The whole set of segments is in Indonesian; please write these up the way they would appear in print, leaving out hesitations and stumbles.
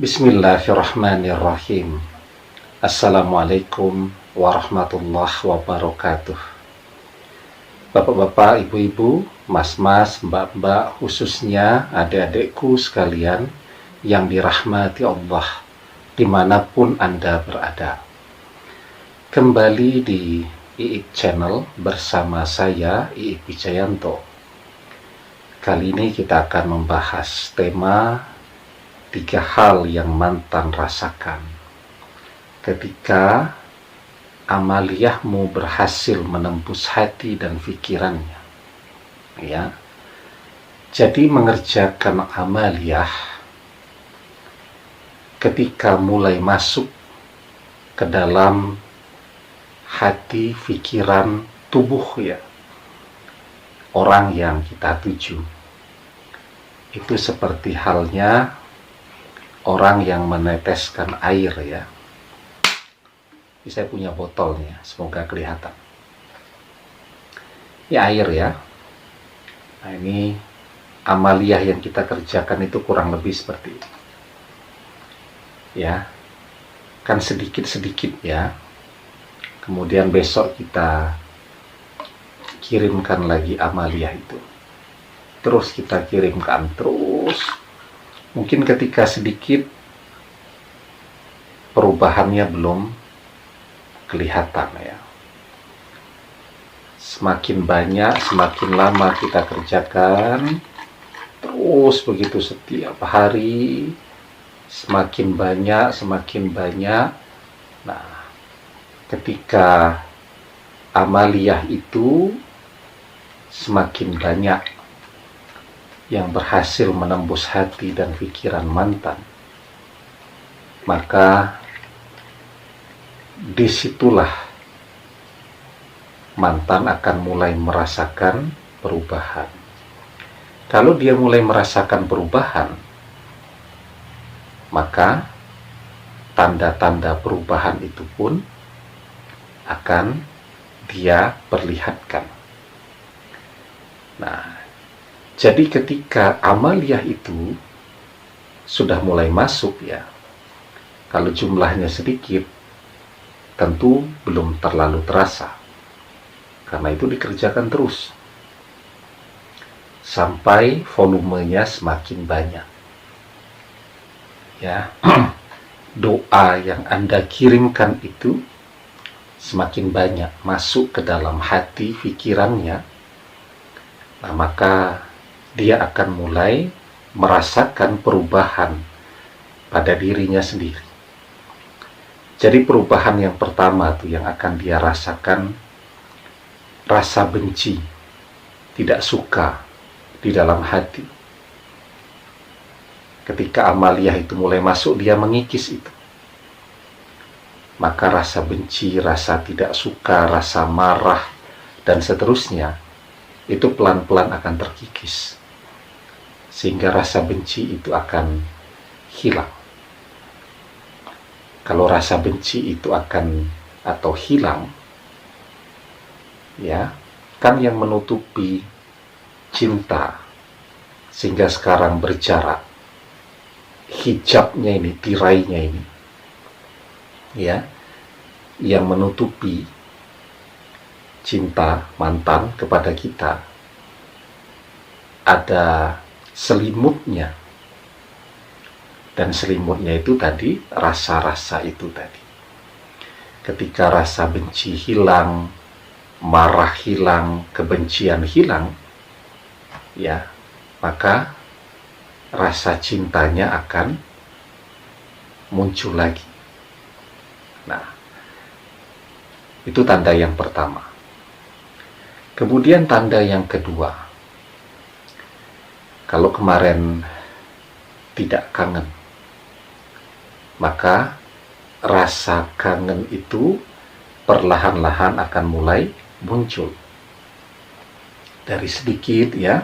Bismillahirrahmanirrahim. Assalamualaikum warahmatullahi wabarakatuh. Bapak-bapak, ibu-ibu, mas-mas, mbak-mbak, khususnya adik-adikku sekalian yang dirahmati Allah dimanapun Anda berada. Kembali di IIP Channel bersama saya, IIP Wijayanto. Kali ini kita akan membahas tema 3 hal yang mantan rasakan ketika amaliyahmu berhasil menembus hati dan pikirannya. Ya. Jadi mengerjakan amaliyah ketika mulai masuk ke dalam hati, pikiran, tubuh ya orang yang kita tuju. Itu seperti halnya orang yang meneteskan air ya. Ini saya punya botolnya, semoga kelihatan. Ini air ya. Nah, ini amaliyah yang kita kerjakan itu kurang lebih seperti ini. Ya. Kan sedikit-sedikit ya. Kemudian besok kita kirimkan lagi amaliyah itu. Terus kita kirimkan terus. Mungkin ketika sedikit perubahannya belum kelihatan ya. Semakin banyak, semakin lama kita kerjakan, terus begitu setiap hari, semakin banyak. Nah, ketika amaliyah itu semakin banyak yang berhasil menembus hati dan pikiran mantan, maka disitulah mantan akan mulai merasakan perubahan. Kalau dia mulai merasakan perubahan, maka tanda-tanda perubahan itu pun akan dia perlihatkan. Nah, jadi ketika amaliyah itu sudah mulai masuk ya, kalau jumlahnya sedikit, tentu belum terlalu terasa. Karena itu dikerjakan terus. Sampai volumenya semakin banyak. Ya, doa yang Anda kirimkan itu semakin banyak masuk ke dalam hati, pikirannya. Nah, maka dia akan mulai merasakan perubahan pada dirinya sendiri. Jadi perubahan yang pertama tuh yang akan dia rasakan, rasa benci, tidak suka di dalam hati. Ketika amaliyah itu mulai masuk, dia mengikis itu. Maka rasa benci, rasa tidak suka, rasa marah, dan seterusnya, itu pelan-pelan akan terkikis. Sehingga rasa benci itu akan hilang. Kalau rasa benci itu akan atau hilang, ya, kan yang menutupi cinta sehingga sekarang berjarak, hijabnya ini, tirainya ini, ya, yang menutupi cinta mantan kepada kita, ada selimutnya. Dan selimutnya itu tadi, rasa-rasa itu tadi. Ketika rasa benci hilang, marah hilang, kebencian hilang, ya, maka rasa cintanya akan muncul lagi. Nah, itu tanda yang pertama. Kemudian tanda yang kedua, kalau kemarin tidak kangen, maka rasa kangen itu perlahan-lahan akan mulai muncul. Dari sedikit ya,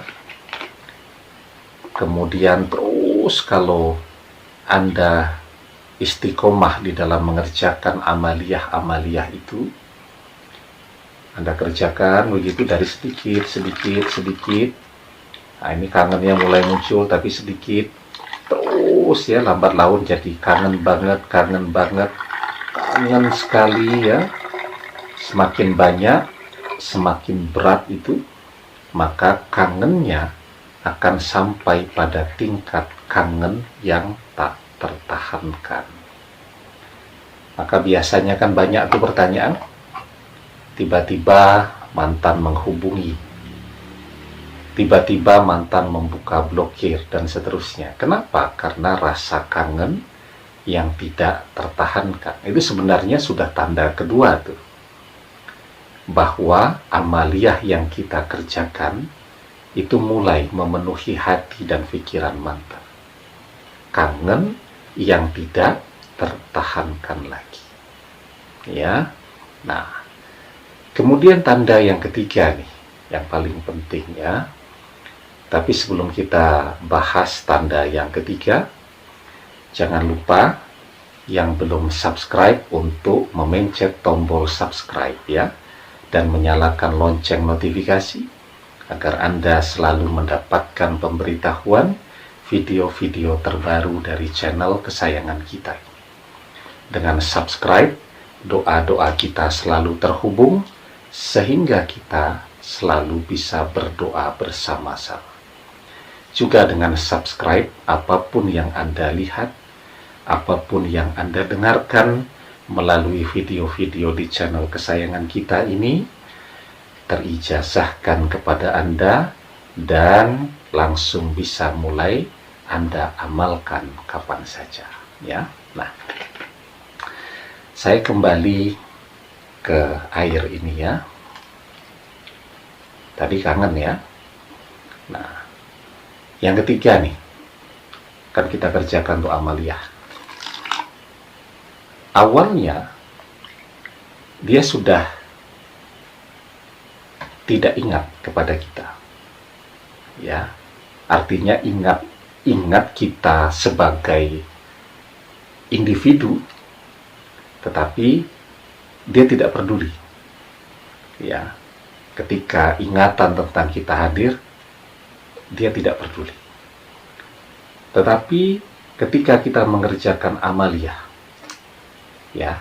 kemudian terus kalau Anda istiqomah di dalam mengerjakan amaliyah itu, Anda kerjakan begitu dari sedikit. Nah, ini kangennya mulai muncul tapi sedikit. terus ya, lambat laun jadi kangen banget, kangen sekali ya. Semakin banyak, semakin berat itu, maka kangennya akan sampai pada tingkat kangen yang tak tertahankan. Maka biasanya kan banyak tuh pertanyaan, tiba-tiba mantan menghubungi, tiba-tiba mantan membuka blokir, dan seterusnya. Kenapa? Karena rasa kangen yang tidak tertahankan. Itu sebenarnya sudah tanda kedua tuh, bahwa amaliyah yang kita kerjakan itu mulai memenuhi hati dan pikiran mantan. Kangen yang tidak tertahankan lagi. Ya. Nah, kemudian tanda yang ketiga nih, yang paling penting ya. Tapi sebelum kita bahas tanda yang ketiga, jangan lupa yang belum subscribe untuk memencet tombol subscribe ya, dan menyalakan lonceng notifikasi agar Anda selalu mendapatkan pemberitahuan video-video terbaru dari channel kesayangan kita. Dengan subscribe, doa-doa kita selalu terhubung sehingga kita selalu bisa berdoa bersama-sama. Juga dengan subscribe, apapun yang Anda lihat, apapun yang Anda dengarkan melalui video-video di channel kesayangan kita ini, terijazahkan kepada Anda dan langsung bisa mulai Anda amalkan kapan saja ya. Nah, saya kembali ke air ini ya. Tadi kangen ya. Nah, yang ketiga nih, kan kita kerjakan untuk amaliyah. Awalnya dia sudah tidak ingat kepada kita ya, artinya ingat kita sebagai individu, tetapi dia tidak peduli ya. Ketika ingatan tentang kita hadir, dia tidak peduli. Tetapi ketika kita mengerjakan amaliyah ya,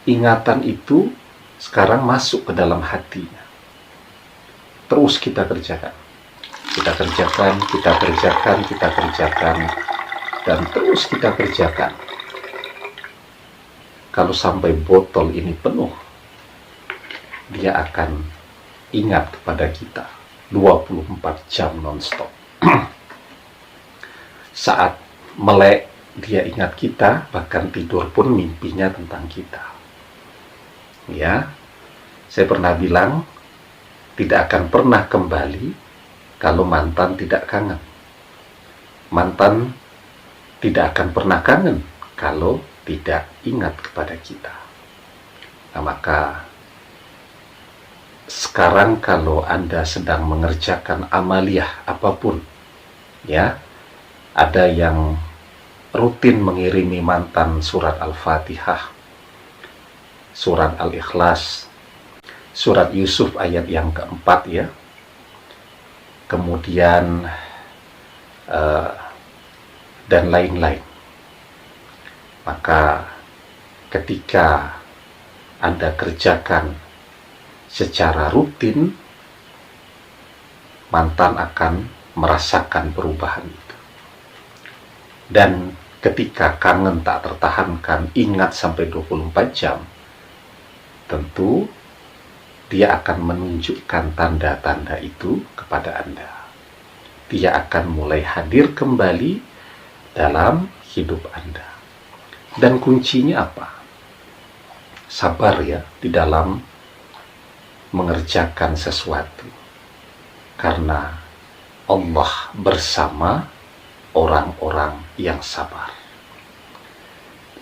ingatan itu sekarang masuk ke dalam hatinya. Terus kita kerjakan, dan terus kita kerjakan. Kalau sampai botol ini penuh, dia akan ingat kepada kita 24 jam non-stop. Saat melek, dia ingat kita, bahkan tidur pun mimpinya tentang kita. Ya, saya pernah bilang, tidak akan pernah kembali kalau mantan tidak kangen. Mantan tidak akan pernah kangen kalau tidak ingat kepada kita. Nah, maka sekarang kalau Anda sedang mengerjakan amaliyah apapun, ya, ada yang rutin mengirimi mantan surat Al-Fatihah, surat Al-Ikhlas, surat Yusuf ayat yang keempat ya, kemudian dan lain-lain. Maka ketika Anda kerjakan secara rutin, mantan akan merasakan perubahan itu. Dan ketika kangen tak tertahankan, ingat sampai 24 jam, tentu dia akan menunjukkan tanda-tanda itu kepada Anda. Dia akan mulai hadir kembali dalam hidup Anda. Dan kuncinya apa? Sabar ya di dalam mengerjakan sesuatu. Karena Allah bersama orang-orang yang sabar.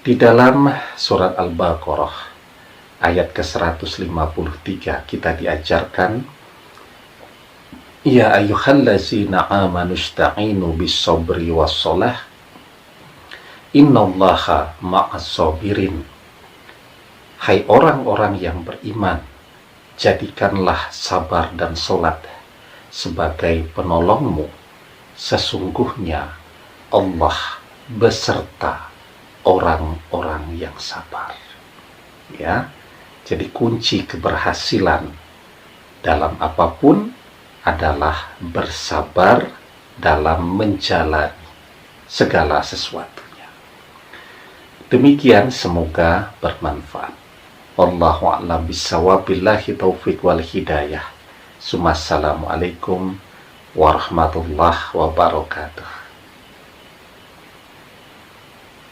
Di dalam surat Al-Baqarah ayat ke-153 kita diajarkan, ya ayyuhallazina amanu ista'inu bis-sabri was-shalah innallaha ma'as-sabirin. Hai orang-orang yang beriman, jadikanlah sabar dan sholat sebagai penolongmu. Sesungguhnya Allah beserta orang-orang yang sabar. Ya, jadi kunci keberhasilan dalam apapun adalah bersabar dalam menjalani segala sesuatunya. Demikian, semoga bermanfaat. Wallahu a'lam bishawab, billahi taufiq wal hidayah. Assalamualaikum warahmatullahi wabarakatuh.